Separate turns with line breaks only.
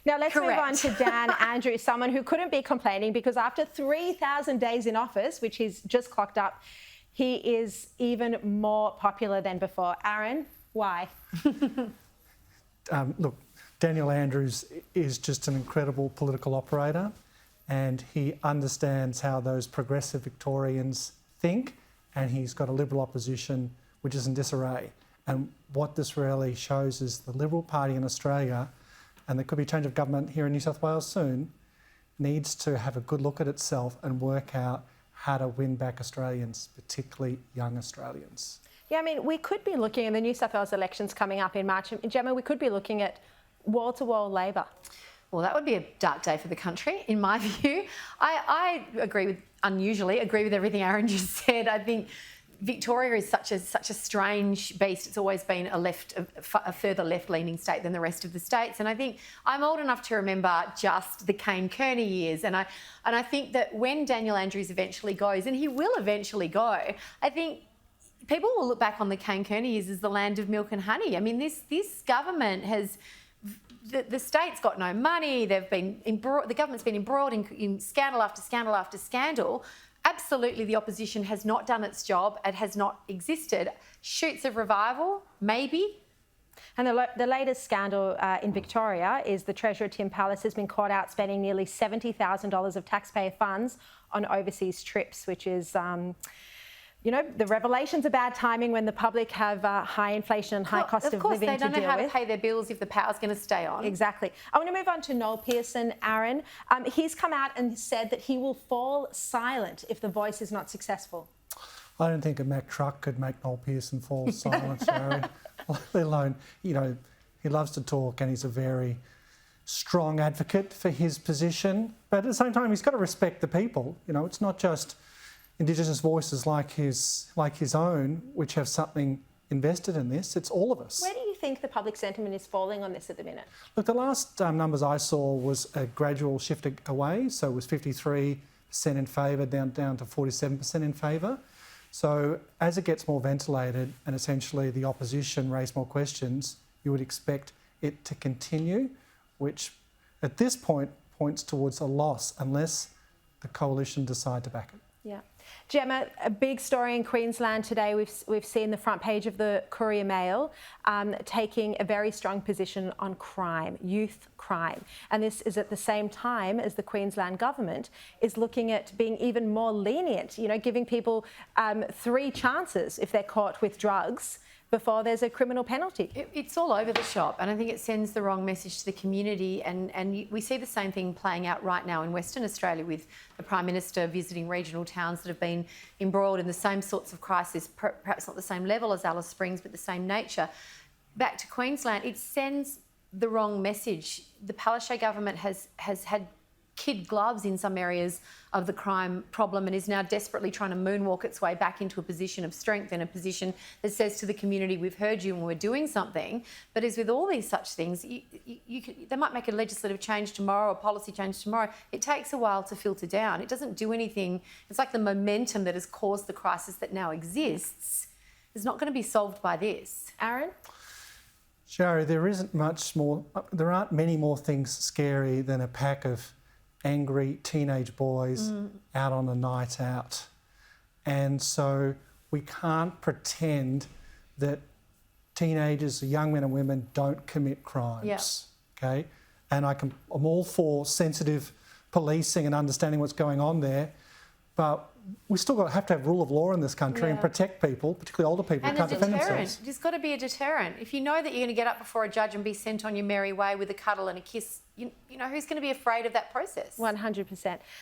Now let's move on
Correct.
to Dan Andrews, someone who couldn't be complaining because after 3,000 days in office, which he's just clocked up, he is even more popular than before. Aaron, why?
Look, Daniel Andrews is just an incredible political operator, and he understands how those progressive Victorians think, and he's got a Liberal opposition which is in disarray. And what this really shows is the Liberal Party in Australia, and there could be a change of government here in New South Wales soon, needs to have a good look at itself and work out how to win back Australians, particularly young Australians.
Yeah, I mean, we could be looking in the New South Wales elections coming up in March. Gemma, we could be looking at wall-to-wall Labor.
Well, that would be a dark day for the country, in my view. I unusually agree with everything Aaron just said. I think Victoria is such a strange beast. It's always been a further left-leaning state than the rest of the states. And I think I'm old enough to remember just the Kane Kearney years. And I think that when Daniel Andrews eventually goes, and he will eventually go, I think people will look back on the Kane Kearney years as the land of milk and honey. I mean, this government has... The state's got no money. The government's been embroiled in scandal after scandal after scandal. Absolutely, the opposition has not done its job. It has not existed. Shoots of revival, maybe.
And the latest scandal in Victoria is the Treasurer Tim Pallas has been caught out spending nearly $70,000 of taxpayer funds on overseas trips, which is... you know, the revelations are bad timing when the public have high inflation and high cost of living to deal with.
Of course, they don't know how to pay their bills if the power's going to stay on.
Exactly. I want to move on to Noel Pearson, Aaron. He's come out and said that he will fall silent if The Voice is not successful.
I don't think a Mack truck could make Noel Pearson fall silent, Harry. Let alone, you know, he loves to talk and he's a very strong advocate for his position. But at the same time, he's got to respect the people. You know, it's not just Indigenous voices like his own, which have something invested in this. It's all of us.
Where do you think the public sentiment is falling on this at the minute?
Look, the last numbers I saw was a gradual shift away. So it was 53% in favour, down to 47% in favour. So as it gets more ventilated and essentially the opposition raise more questions, you would expect it to continue, which at this point points towards a loss unless the coalition decide to back it.
Yeah. Gemma, a big story in Queensland today. We've seen the front page of the Courier Mail taking a very strong position on crime, youth crime. And this is at the same time as the Queensland government is looking at being even more lenient, you know, giving people 3 chances if they're caught with drugs before there's a criminal penalty.
It's all over the shop, and I think it sends the wrong message to the community. And we see the same thing playing out right now in Western Australia with the Prime Minister visiting regional towns that have been embroiled in the same sorts of crisis, perhaps not the same level as Alice Springs, but the same nature. Back to Queensland, it sends the wrong message. The Palaszczuk government has had kid gloves in some areas of the crime problem and is now desperately trying to moonwalk its way back into a position of strength and a position that says to the community, we've heard you and we're doing something. But as with all these such things, they might make a legislative change tomorrow or policy change tomorrow. It takes a while to filter down. It doesn't do anything. It's like the momentum that has caused the crisis that now exists is not going to be solved by this.
Aaron?
Shari, there aren't many more things scary than a pack of angry teenage boys out on a night out. And so we can't pretend that teenagers, young men and women, don't commit crimes, okay? And I'm all for sensitive policing and understanding what's going on there, but we still have to have rule of law in this country and protect people, particularly older people who can't defend themselves.
There's got to be a deterrent. If you know that you're going to get up before a judge and be sent on your merry way with a cuddle and a kiss, you know, who's going to be afraid of that process?
100%.